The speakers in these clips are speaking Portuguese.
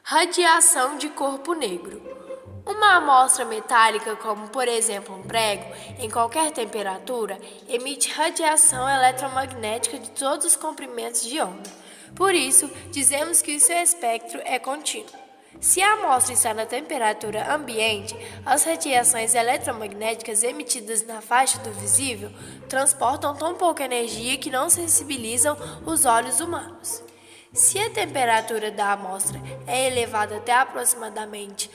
Radiação de corpo negro. Uma amostra metálica, como por exemplo um prego, em qualquer temperatura, emite radiação eletromagnética de todos os comprimentos de onda. Por isso, dizemos que o seu espectro é contínuo. Se a amostra está na temperatura ambiente, as radiações eletromagnéticas emitidas na faixa do visível transportam tão pouca energia que não sensibilizam os olhos humanos. Se a temperatura da amostra é elevada até aproximadamente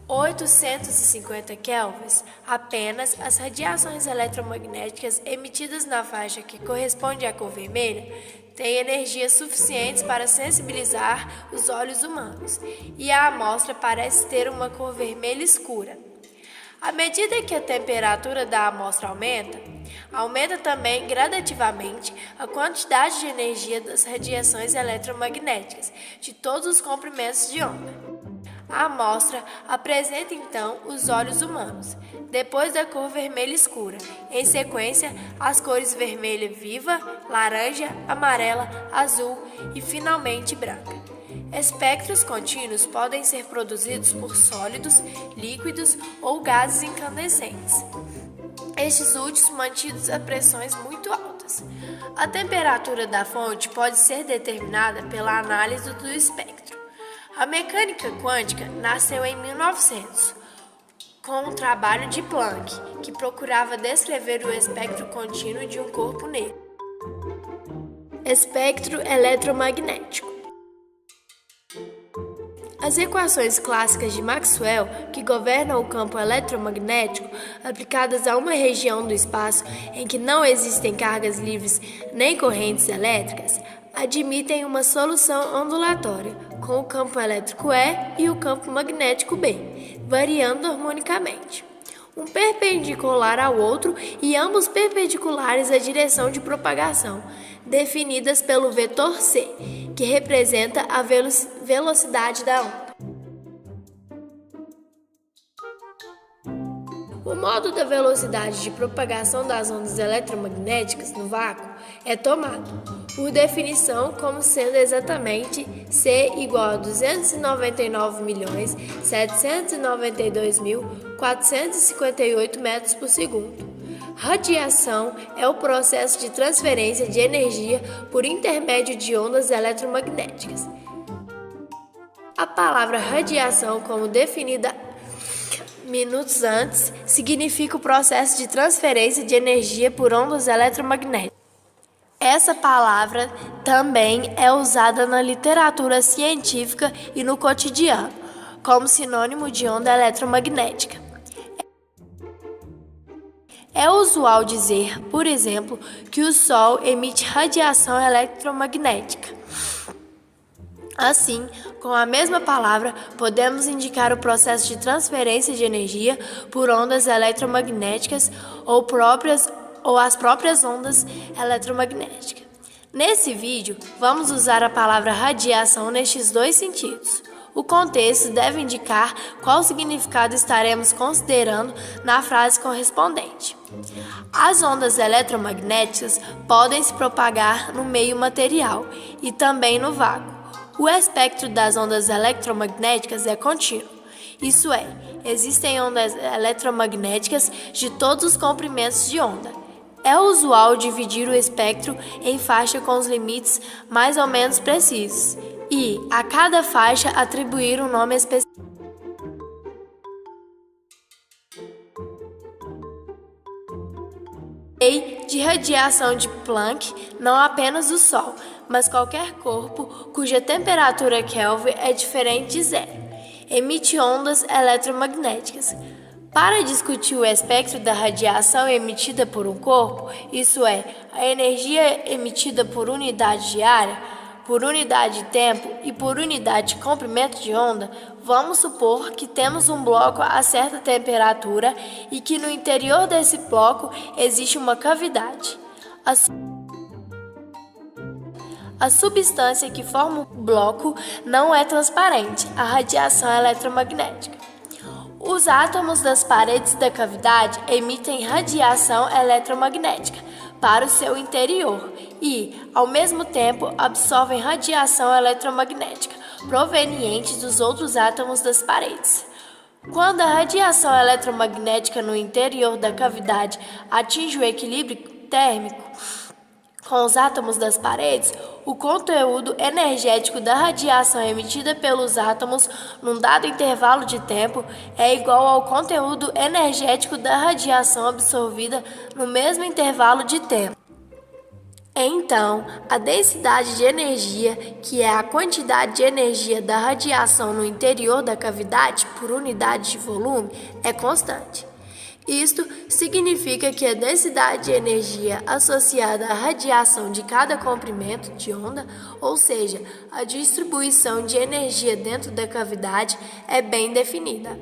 850 kelvins, apenas as radiações eletromagnéticas emitidas na faixa que corresponde à cor vermelha têm energia suficiente para sensibilizar os olhos humanos, e a amostra parece ter uma cor vermelha escura. À medida que a temperatura da amostra aumenta também gradativamente a quantidade de energia das radiações eletromagnéticas de todos os comprimentos de onda. A amostra apresenta então os olhos humanos, depois da cor vermelha escura, em sequência as cores vermelha viva, laranja, amarela, azul e finalmente branca. Espectros contínuos podem ser produzidos por sólidos, líquidos ou gases incandescentes, estes últimos mantidos a pressões muito altas. A temperatura da fonte pode ser determinada pela análise do espectro. A mecânica quântica nasceu em 1900, com o trabalho de Planck, que procurava descrever o espectro contínuo de um corpo negro. Espectro eletromagnético. As equações clássicas de Maxwell, que governam o campo eletromagnético, aplicadas a uma região do espaço em que não existem cargas livres nem correntes elétricas, admitem uma solução ondulatória, com o campo elétrico E e o campo magnético B, variando harmonicamente, um perpendicular ao outro e ambos perpendiculares à direção de propagação, definidas pelo vetor C, que representa a velocidade da onda. O modo da velocidade de propagação das ondas eletromagnéticas no vácuo é tomado, por definição, como sendo exatamente C igual a 299.792.458 metros por segundo. Radiação é o processo de transferência de energia por intermédio de ondas eletromagnéticas. A palavra radiação, como definida minutos antes, significa o processo de transferência de energia por ondas eletromagnéticas. Essa palavra também é usada na literatura científica e no cotidiano, como sinônimo de onda eletromagnética. É usual dizer, por exemplo, que o Sol emite radiação eletromagnética. Assim, com a mesma palavra, podemos indicar o processo de transferência de energia por ondas eletromagnéticas ou as próprias ondas eletromagnéticas. Nesse vídeo, vamos usar a palavra radiação nestes dois sentidos. O contexto deve indicar qual significado estaremos considerando na frase correspondente. As ondas eletromagnéticas podem se propagar no meio material e também no vácuo. O espectro das ondas eletromagnéticas é contínuo, isso é, existem ondas eletromagnéticas de todos os comprimentos de onda. É usual dividir o espectro em faixa com os limites mais ou menos precisos e, a cada faixa, atribuir um nome específico. Lei de radiação de Planck, não apenas o Sol, mas qualquer corpo cuja temperatura Kelvin é diferente de zero, emite ondas eletromagnéticas. Para discutir o espectro da radiação emitida por um corpo, isso é, a energia emitida por unidade de área, por unidade de tempo e por unidade de comprimento de onda, vamos supor que temos um bloco a certa temperatura e que no interior desse bloco existe uma cavidade. A substância que forma o bloco não é transparente, a radiação eletromagnética. Os átomos das paredes da cavidade emitem radiação eletromagnética para o seu interior e, ao mesmo tempo, absorvem radiação eletromagnética provenientes dos outros átomos das paredes. Quando a radiação eletromagnética no interior da cavidade atinge o equilíbrio térmico com os átomos das paredes, o conteúdo energético da radiação emitida pelos átomos num dado intervalo de tempo é igual ao conteúdo energético da radiação absorvida no mesmo intervalo de tempo. Então, a densidade de energia, que é a quantidade de energia da radiação no interior da cavidade por unidade de volume, é constante. Isto significa que a densidade de energia associada à radiação de cada comprimento de onda, ou seja, a distribuição de energia dentro da cavidade, é bem definida.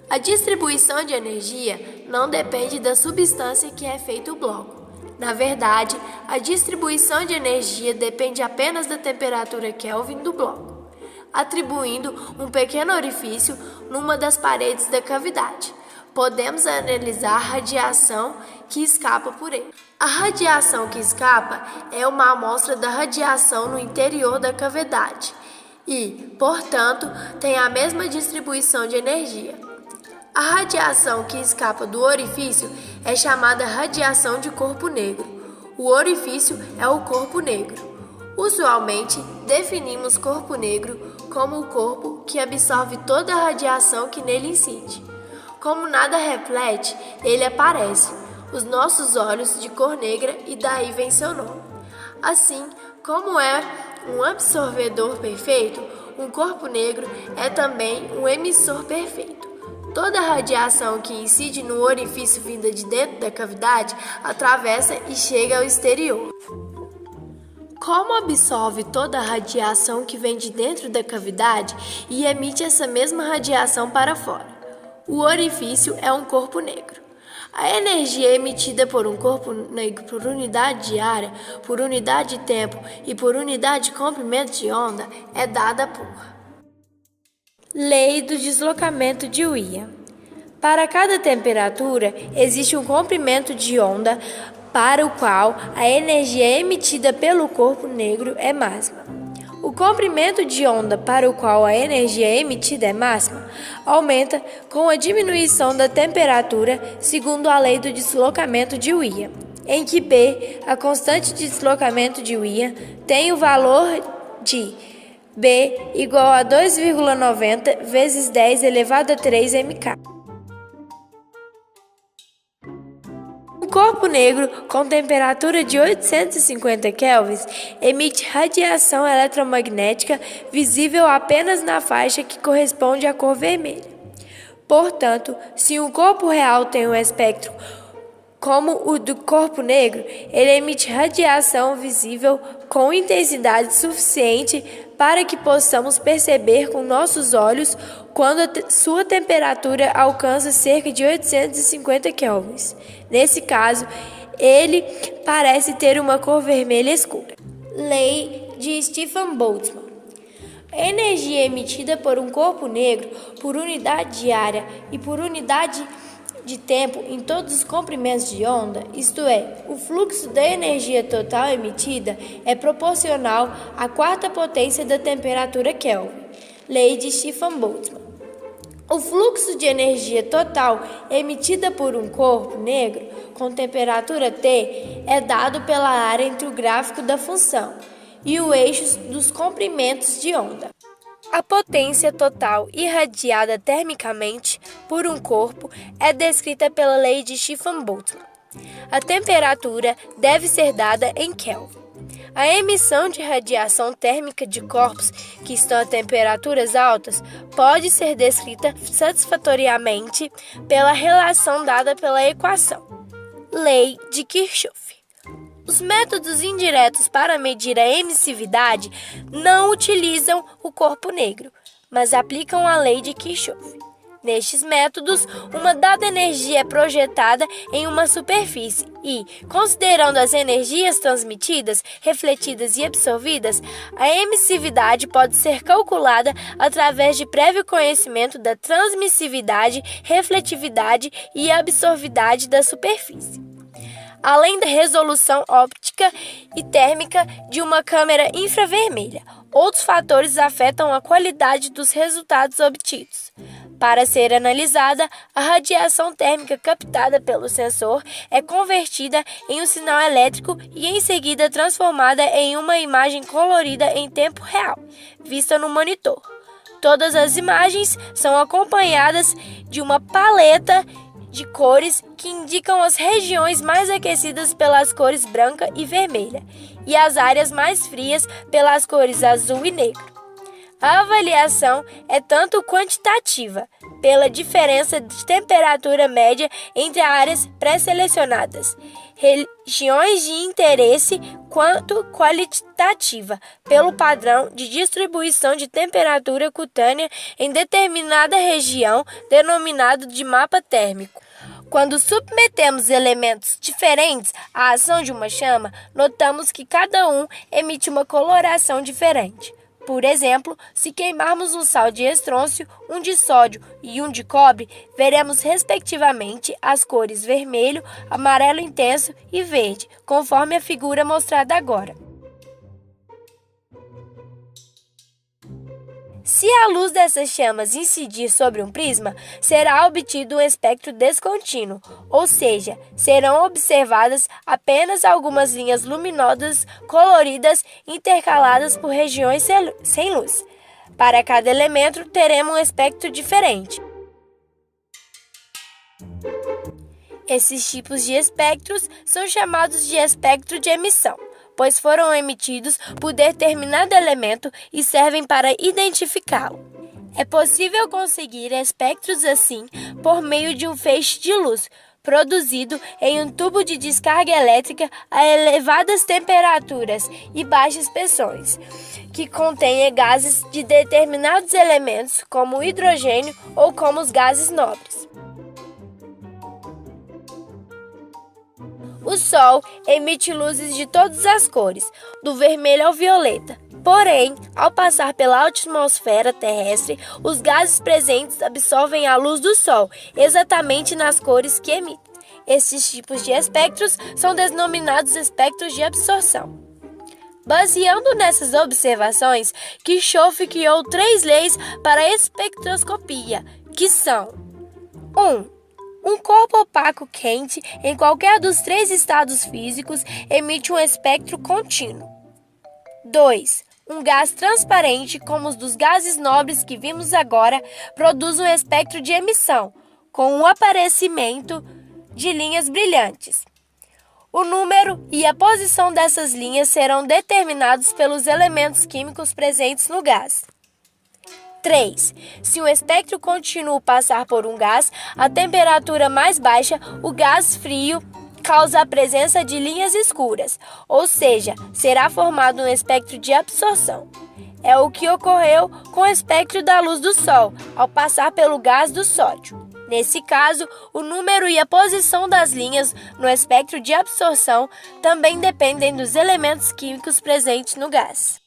A distribuição de energia não depende da substância que é feito o bloco. Na verdade, a distribuição de energia depende apenas da temperatura Kelvin do bloco, atribuindo um pequeno orifício numa das paredes da cavidade. Podemos analisar a radiação que escapa por ele. A radiação que escapa é uma amostra da radiação no interior da cavidade e, portanto, tem a mesma distribuição de energia. A radiação que escapa do orifício é chamada radiação de corpo negro. O orifício é o corpo negro. Usualmente, definimos corpo negro como o corpo que absorve toda a radiação que nele incide. Como nada reflete, ele aparece, os nossos olhos de cor negra, e daí vem seu nome. Assim, como é um absorvedor perfeito, um corpo negro é também um emissor perfeito. Toda a radiação que incide no orifício vinda de dentro da cavidade atravessa e chega ao exterior. Como absorve toda a radiação que vem de dentro da cavidade e emite essa mesma radiação para fora? O orifício é um corpo negro. A energia emitida por um corpo negro por unidade de área, por unidade de tempo e por unidade de comprimento de onda é dada por Lei do deslocamento de Wien. Para cada temperatura, existe um comprimento de onda para o qual a energia emitida pelo corpo negro é máxima. O comprimento de onda para o qual a energia emitida é máxima aumenta com a diminuição da temperatura, segundo a lei do deslocamento de Wien, em que P, a constante de deslocamento de Wien, tem o valor de B igual a 2,90 vezes 10 elevado a 3 mK. Um corpo negro com temperatura de 850 kelvins emite radiação eletromagnética visível apenas na faixa que corresponde à cor vermelha. Portanto, se um corpo real tem um espectro como o do corpo negro, ele emite radiação visível com intensidade suficiente para que possamos perceber com nossos olhos quando sua temperatura alcança cerca de 850 kelvins. Nesse caso, ele parece ter uma cor vermelha escura. Lei de Stefan Boltzmann. A energia emitida por um corpo negro por unidade de área e por unidade de tempo em todos os comprimentos de onda, isto é, o fluxo da energia total emitida é proporcional à quarta potência da temperatura Kelvin. Lei de Stefan Boltzmann. O fluxo de energia total emitida por um corpo negro com temperatura T é dado pela área entre o gráfico da função e o eixo dos comprimentos de onda. A potência total irradiada termicamente por um corpo é descrita pela lei de Stefan Boltzmann. A temperatura deve ser dada em Kelvin. A emissão de radiação térmica de corpos que estão a temperaturas altas pode ser descrita satisfatoriamente pela relação dada pela equação. Lei de Kirchhoff. Os métodos indiretos para medir a emissividade não utilizam o corpo negro, mas aplicam a lei de Kirchhoff. Nestes métodos, uma dada energia é projetada em uma superfície e, considerando as energias transmitidas, refletidas e absorvidas, a emissividade pode ser calculada através de prévio conhecimento da transmissividade, refletividade e absorvidade da superfície. além da resolução óptica e térmica de uma câmera infravermelha. Outros fatores afetam a qualidade dos resultados obtidos. Para ser analisada, a radiação térmica captada pelo sensor é convertida em um sinal elétrico e em seguida transformada em uma imagem colorida em tempo real, vista no monitor. Todas as imagens são acompanhadas de uma paleta de cores que indicam as regiões mais aquecidas pelas cores branca e vermelha e as áreas mais frias pelas cores azul e negro. A avaliação é tanto quantitativa, pela diferença de temperatura média entre áreas pré-selecionadas, regiões de interesse, quanto qualitativa, pelo padrão de distribuição de temperatura cutânea em determinada região, denominado de mapa térmico. Quando submetemos elementos diferentes à ação de uma chama, notamos que cada um emite uma coloração diferente. Por exemplo, se queimarmos um sal de estrôncio, um de sódio e um de cobre, veremos respectivamente as cores vermelho, amarelo intenso e verde, conforme a figura mostrada agora. Se a luz dessas chamas incidir sobre um prisma, será obtido um espectro descontínuo, ou seja, serão observadas apenas algumas linhas luminosas coloridas intercaladas por regiões sem luz. Para cada elemento, teremos um espectro diferente. Esses tipos de espectros são chamados de espectro de emissão, pois foram emitidos por determinado elemento e servem para identificá-lo. É possível conseguir espectros assim por meio de um feixe de luz, produzido em um tubo de descarga elétrica a elevadas temperaturas e baixas pressões, que contenha gases de determinados elementos, como o hidrogênio ou como os gases nobres. O Sol emite luzes de todas as cores, do vermelho ao violeta. Porém, ao passar pela atmosfera terrestre, os gases presentes absorvem a luz do Sol, exatamente nas cores que emite. Esses tipos de espectros são denominados espectros de absorção. Baseando nessas observações, Kirchhoff criou 3 leis para a espectroscopia, que são: 1. Um corpo opaco quente, em qualquer dos 3 estados físicos, emite um espectro contínuo. 2. Um gás transparente, como os dos gases nobres que vimos agora, produz um espectro de emissão, com o aparecimento de linhas brilhantes. O número e a posição dessas linhas serão determinados pelos elementos químicos presentes no gás. 3. Se um espectro contínuo passar por um gás, a temperatura mais baixa, o gás frio causa a presença de linhas escuras, ou seja, será formado um espectro de absorção. É o que ocorreu com o espectro da luz do Sol, ao passar pelo gás do sódio. Nesse caso, o número e a posição das linhas no espectro de absorção também dependem dos elementos químicos presentes no gás.